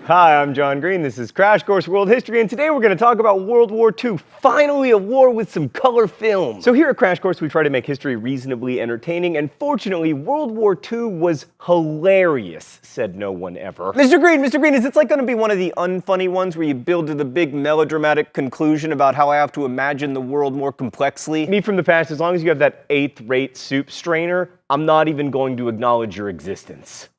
Hi, I'm John Green. This is Crash Course World History, and today we're going to talk about World War II. Finally, a war with some color film. So here at Crash Course, we try to make history reasonably entertaining, and fortunately, World War II was hilarious, said no one ever. Mr. Green, is this like going to be one of the unfunny ones where you build to the big melodramatic conclusion about how I have to imagine the world more complexly? Me from the past, as long as you have that 8th-rate soup strainer, I'm not even going to acknowledge your existence.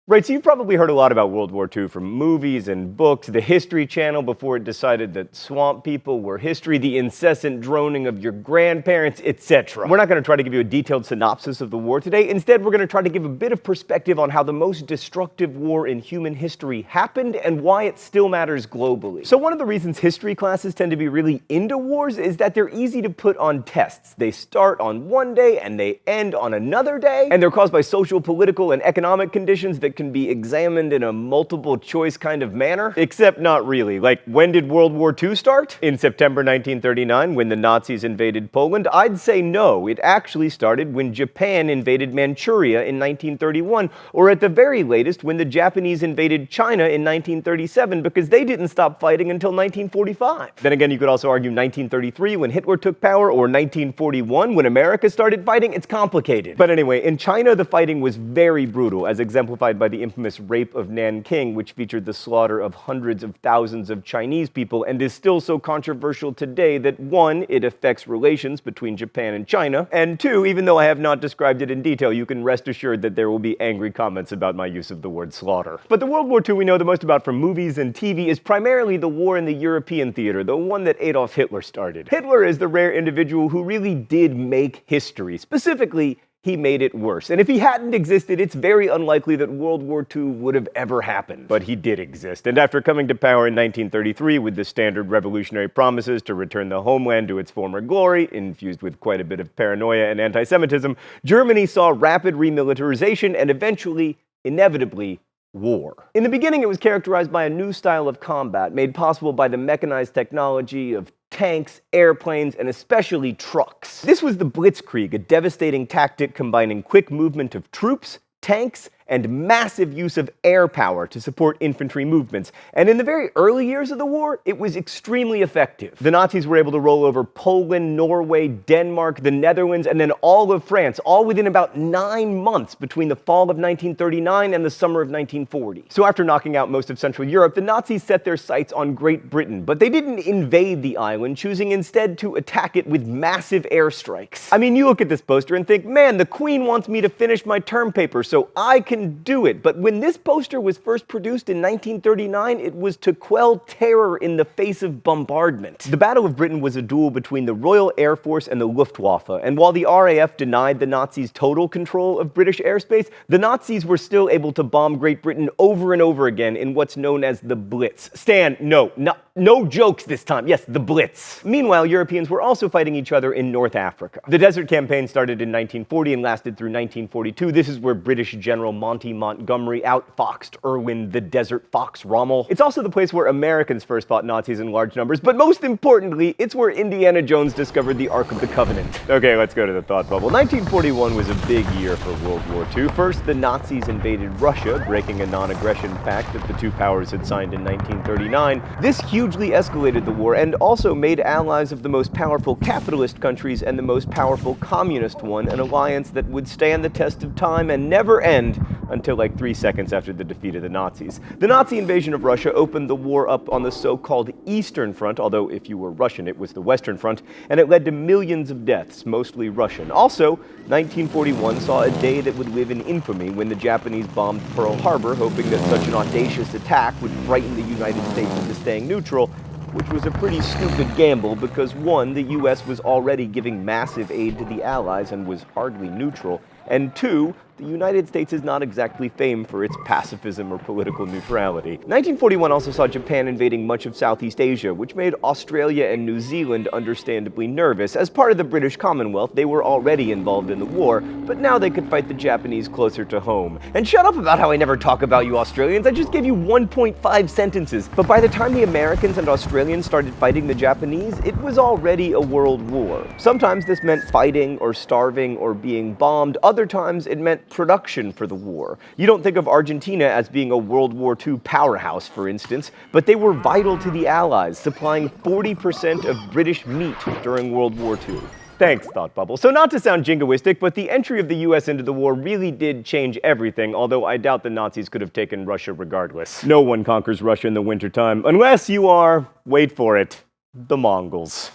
Right, so you've probably heard a lot about World War II from movies and books, the History Channel before it decided that swamp people were history, the incessant droning of your grandparents, etc. We're not going to try to give you a detailed synopsis of the war today. Instead, we're going to try to give a bit of perspective on how the most destructive war in human history happened and why it still matters globally. So one of the reasons history classes tend to be really into wars is that they're easy to put on tests. They start on one day and they end on another day, and they're caused by social, political, and economic conditions that can be examined in a multiple choice kind of manner. Except not really. Like, when did World War II start? In September 1939, when the Nazis invaded Poland? I'd say no. It actually started when Japan invaded Manchuria in 1931, or at the very latest, when the Japanese invaded China in 1937, because they didn't stop fighting until 1945. Then again, you could also argue 1933, when Hitler took power, or 1941, when America started fighting. It's complicated. But anyway, in China, the fighting was very brutal, as exemplified by the infamous rape of Nanking, which featured the slaughter of hundreds of thousands of Chinese people, and is still so controversial today that 1, it affects relations between Japan and China, and 2, even though I have not described it in detail, you can rest assured that there will be angry comments about my use of the word slaughter. But the World War II we know the most about from movies and TV is primarily the war in the European theater, the one that Adolf Hitler started. Hitler is the rare individual who really did make history. Specifically, he made it worse. And if he hadn't existed, it's very unlikely that World War II would have ever happened. But he did exist, and after coming to power in 1933 with the standard revolutionary promises to return the homeland to its former glory, infused with quite a bit of paranoia and anti-Semitism, Germany saw rapid remilitarization and eventually, inevitably, war. In the beginning, it was characterized by a new style of combat, made possible by the mechanized technology of tanks, airplanes, and especially trucks. This was the Blitzkrieg, a devastating tactic combining quick movement of troops, tanks, and massive use of air power to support infantry movements. And in the very early years of the war, it was extremely effective. The Nazis were able to roll over Poland, Norway, Denmark, the Netherlands, and then all of France, all within about 9 months between the fall of 1939 and the summer of 1940. So after knocking out most of Central Europe, the Nazis set their sights on Great Britain, but they didn't invade the island, choosing instead to attack it with massive airstrikes. I mean, you look at this poster and think, man, the Queen wants me to finish my term paper, so I can do it. But when this poster was first produced in 1939, it was to quell terror in the face of bombardment. The Battle of Britain was a duel between the Royal Air Force and the Luftwaffe, and while the RAF denied the Nazis total control of British airspace, the Nazis were still able to bomb Great Britain over and over again in what's known as the Blitz. Stan, no jokes this time. Yes, the Blitz. Meanwhile, Europeans were also fighting each other in North Africa. The Desert Campaign started in 1940 and lasted through 1942. This is where British General Monty Montgomery outfoxed Erwin the Desert Fox Rommel. It's also the place where Americans first fought Nazis in large numbers, but most importantly, it's where Indiana Jones discovered the Ark of the Covenant. Okay, let's go to the thought bubble. 1941 was a big year for World War II. First, the Nazis invaded Russia, breaking a non-aggression pact that the two powers had signed in 1939. This hugely escalated the war and also made allies of the most powerful capitalist countries and the most powerful communist one an alliance that would stand the test of time and never end until like 3 seconds after the defeat of the Nazis. The Nazi invasion of Russia opened the war up on the so-called Eastern Front, although if you were Russian, it was the Western Front, and it led to millions of deaths, mostly Russian. Also, 1941 saw a day that would live in infamy when the Japanese bombed Pearl Harbor, hoping that such an audacious attack would frighten the United States into staying neutral, which was a pretty stupid gamble because 1, the US was already giving massive aid to the Allies and was hardly neutral, and 2, the United States is not exactly famed for its pacifism or political neutrality. 1941 also saw Japan invading much of Southeast Asia, which made Australia and New Zealand understandably nervous. As part of the British Commonwealth, they were already involved in the war, but now they could fight the Japanese closer to home. And shut up about how I never talk about you Australians, I just gave you 1.5 sentences. But by the time the Americans and Australians started fighting the Japanese, it was already a world war. Sometimes this meant fighting or starving or being bombed. Other times it meant production for the war. You don't think of Argentina as being a World War II powerhouse, for instance, but they were vital to the Allies, supplying 40% of British meat during World War II. Thanks, Thought Bubble. So not to sound jingoistic, but the entry of the US into the war really did change everything, although I doubt the Nazis could have taken Russia regardless. No one conquers Russia in the wintertime, unless you are, wait for it, the Mongols.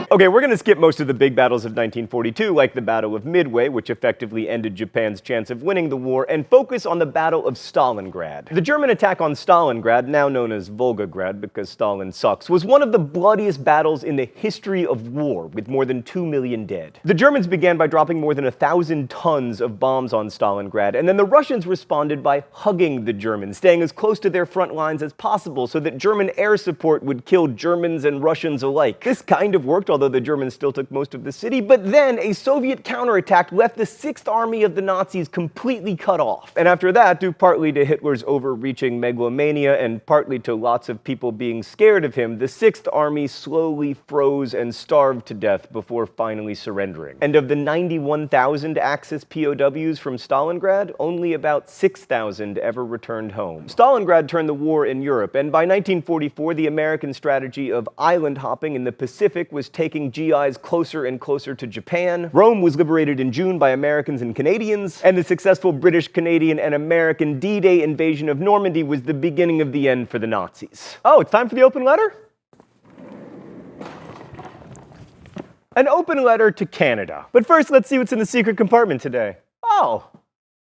Okay, we're going to skip most of the big battles of 1942, like the Battle of Midway, which effectively ended Japan's chance of winning the war, and focus on the Battle of Stalingrad. The German attack on Stalingrad, now known as Volgograd because Stalin sucks, was one of the bloodiest battles in the history of war, with more than 2 million dead. The Germans began by dropping more than 1,000 tons of bombs on Stalingrad, and then the Russians responded by hugging the Germans, staying as close to their front lines as possible so that German air support would kill Germans and Russians alike. This kind of worked, although the Germans still took most of the city, but then a Soviet counterattack left the 6th Army of the Nazis completely cut off. And after that, due partly to Hitler's overreaching megalomania and partly to lots of people being scared of him, the 6th Army slowly froze and starved to death before finally surrendering. And of the 91,000 Axis POWs from Stalingrad, only about 6,000 ever returned home. Stalingrad turned the war in Europe, and by 1944, the American strategy of island hopping in the Pacific was taking GIs closer and closer to Japan. Rome was liberated in June by Americans and Canadians, and the successful British, Canadian, and American D-Day invasion of Normandy was the beginning of the end for the Nazis. Oh, it's time for the open letter? An open letter to Canada. But first, let's see what's in the secret compartment today. Oh,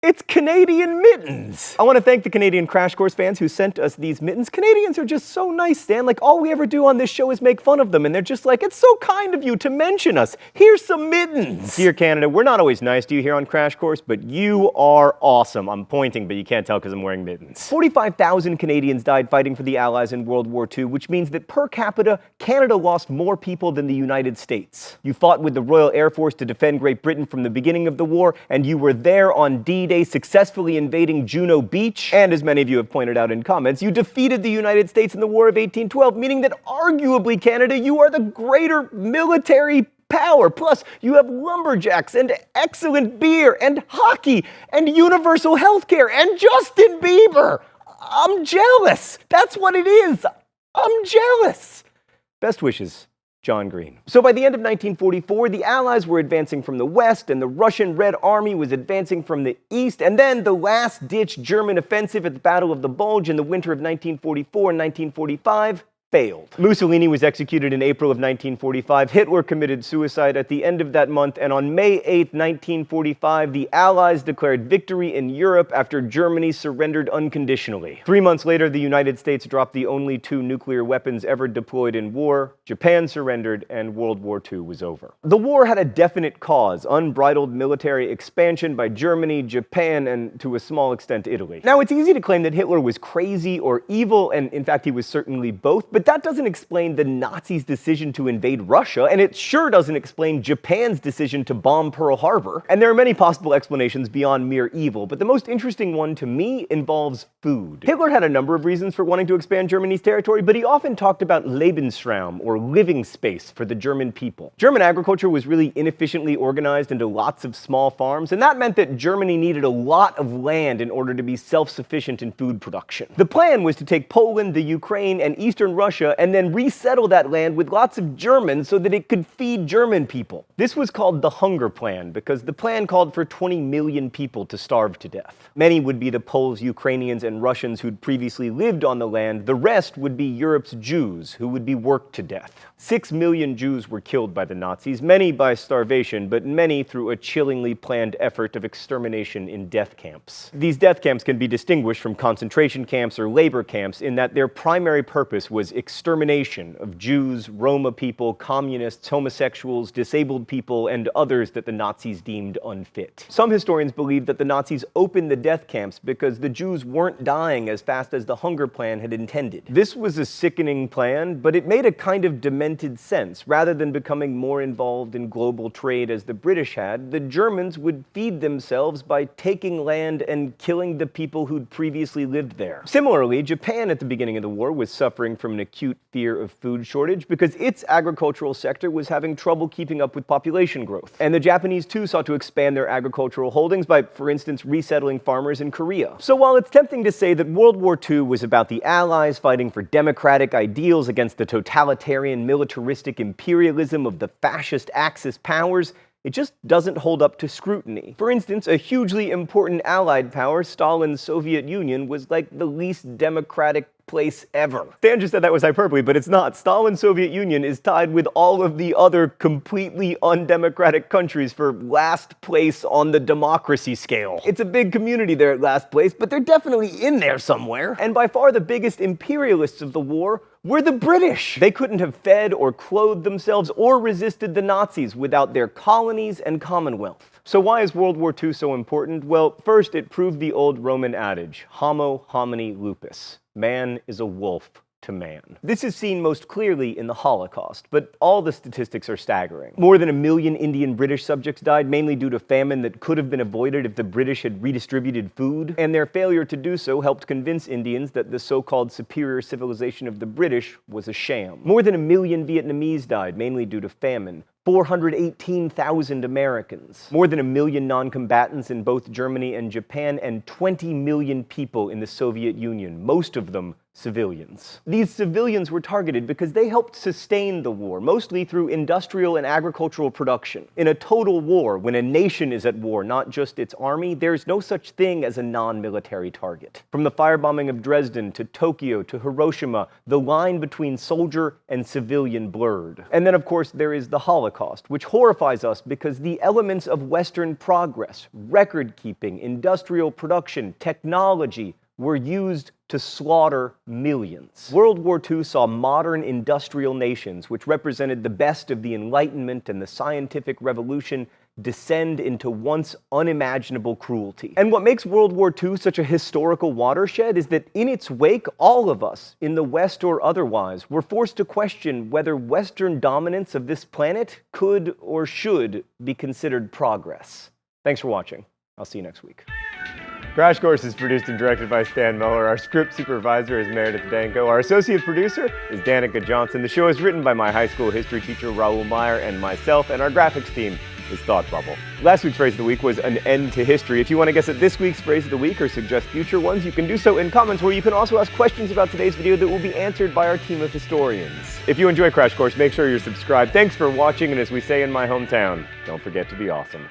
it's Canadian mittens! I want to thank the Canadian Crash Course fans who sent us these mittens. Canadians are just so nice, Stan. Like, all we ever do on this show is make fun of them, and they're just like, it's so kind of you to mention us. Here's some mittens! Dear Canada, we're not always nice to you here on Crash Course, but you are awesome. I'm pointing, but you can't tell because I'm wearing mittens. 45,000 Canadians died fighting for the Allies in World War II, which means that per capita, Canada lost more people than the United States. You fought with the Royal Air Force to defend Great Britain from the beginning of the war, and you were there on D-Day successfully invading Juno Beach, and as many of you have pointed out in comments, you defeated the United States in the War of 1812, meaning that arguably, Canada, you are the greater military power. Plus, you have lumberjacks and excellent beer and hockey and universal healthcare and Justin Bieber. I'm jealous. That's what it is. I'm jealous. Best wishes, John Green. So by the end of 1944, the Allies were advancing from the west, and the Russian Red Army was advancing from the east, and then the last-ditch German offensive at the Battle of the Bulge in the winter of 1944 and 1945 failed. Mussolini was executed in April of 1945. Hitler committed suicide at the end of that month, and on May 8, 1945, the Allies declared victory in Europe after Germany surrendered unconditionally. 3 months later, the United States dropped the only 2 nuclear weapons ever deployed in war. Japan surrendered, and World War II was over. The war had a definite cause: unbridled military expansion by Germany, Japan, and to a small extent, Italy. Now, it's easy to claim that Hitler was crazy or evil, and in fact, he was certainly both, but that doesn't explain the Nazis' decision to invade Russia, and it sure doesn't explain Japan's decision to bomb Pearl Harbor. And there are many possible explanations beyond mere evil, but the most interesting one to me involves food. Hitler had a number of reasons for wanting to expand Germany's territory, but he often talked about Lebensraum, or living space, for the German people. German agriculture was really inefficiently organized into lots of small farms, and that meant that Germany needed a lot of land in order to be self-sufficient in food production. The plan was to take Poland, the Ukraine, and Eastern Russia and then resettle that land with lots of Germans so that it could feed German people. This was called the Hunger Plan because the plan called for 20 million people to starve to death. Many would be the Poles, Ukrainians, and Russians who'd previously lived on the land. The rest would be Europe's Jews who would be worked to death. 6 million Jews were killed by the Nazis, many by starvation, but many through a chillingly planned effort of extermination in death camps. These death camps can be distinguished from concentration camps or labor camps in that their primary purpose was extermination of Jews, Roma people, communists, homosexuals, disabled people, and others that the Nazis deemed unfit. Some historians believe that the Nazis opened the death camps because the Jews weren't dying as fast as the hunger plan had intended. This was a sickening plan, but it made a kind of demented sense. Rather than becoming more involved in global trade as the British had, the Germans would feed themselves by taking land and killing the people who'd previously lived there. Similarly, Japan at the beginning of the war was suffering from an acute fear of food shortage because its agricultural sector was having trouble keeping up with population growth. And the Japanese too sought to expand their agricultural holdings by, for instance, resettling farmers in Korea. So while it's tempting to say that World War II was about the Allies fighting for democratic ideals against the totalitarian militaristic imperialism of the fascist Axis powers, it just doesn't hold up to scrutiny. For instance, a hugely important Allied power, Stalin's Soviet Union, was like the least democratic place ever. Stan just said that was hyperbole, but it's not. Stalin's Soviet Union is tied with all of the other completely undemocratic countries for last place on the democracy scale. It's a big community there at last place, but they're definitely in there somewhere. And by far the biggest imperialists of the war were the British. They couldn't have fed or clothed themselves or resisted the Nazis without their colonies and Commonwealth. So why is World War II so important? Well, first, it proved the old Roman adage, homo homini lupus. Man is a wolf to man. This is seen most clearly in the Holocaust, but all the statistics are staggering. More than 1 million Indian British subjects died, mainly due to famine that could have been avoided if the British had redistributed food, and their failure to do so helped convince Indians that the so-called superior civilization of the British was a sham. More than 1 million Vietnamese died, mainly due to famine. 418,000 Americans, more than 1 million non-combatants in both Germany and Japan, and 20 million people in the Soviet Union, most of them civilians. These civilians were targeted because they helped sustain the war, mostly through industrial and agricultural production. In a total war, when a nation is at war, not just its army, there's no such thing as a non-military target. From the firebombing of Dresden to Tokyo to Hiroshima, the line between soldier and civilian blurred. And then, of course, there is the Holocaust, which horrifies us because the elements of Western progress, record-keeping, industrial production, technology, were used to slaughter millions. World War II saw modern industrial nations, which represented the best of the Enlightenment and the scientific revolution, descend into once unimaginable cruelty. And what makes World War II such a historical watershed is that in its wake, all of us, in the West or otherwise, were forced to question whether Western dominance of this planet could or should be considered progress. Thanks for watching. I'll see you next week. Crash Course is produced and directed by Stan Miller. Our script supervisor is Meredith Danko. Our associate producer is Danica Johnson. The show is written by my high school history teacher, Raoul Meyer, and myself, and our graphics team is Thought Bubble. Last week's phrase of the week was an end to history. If you want to guess at this week's phrase of the week or suggest future ones, you can do so in comments, where you can also ask questions about today's video that will be answered by our team of historians. If you enjoy Crash Course, make sure you're subscribed. Thanks for watching, and as we say in my hometown, don't forget to be awesome.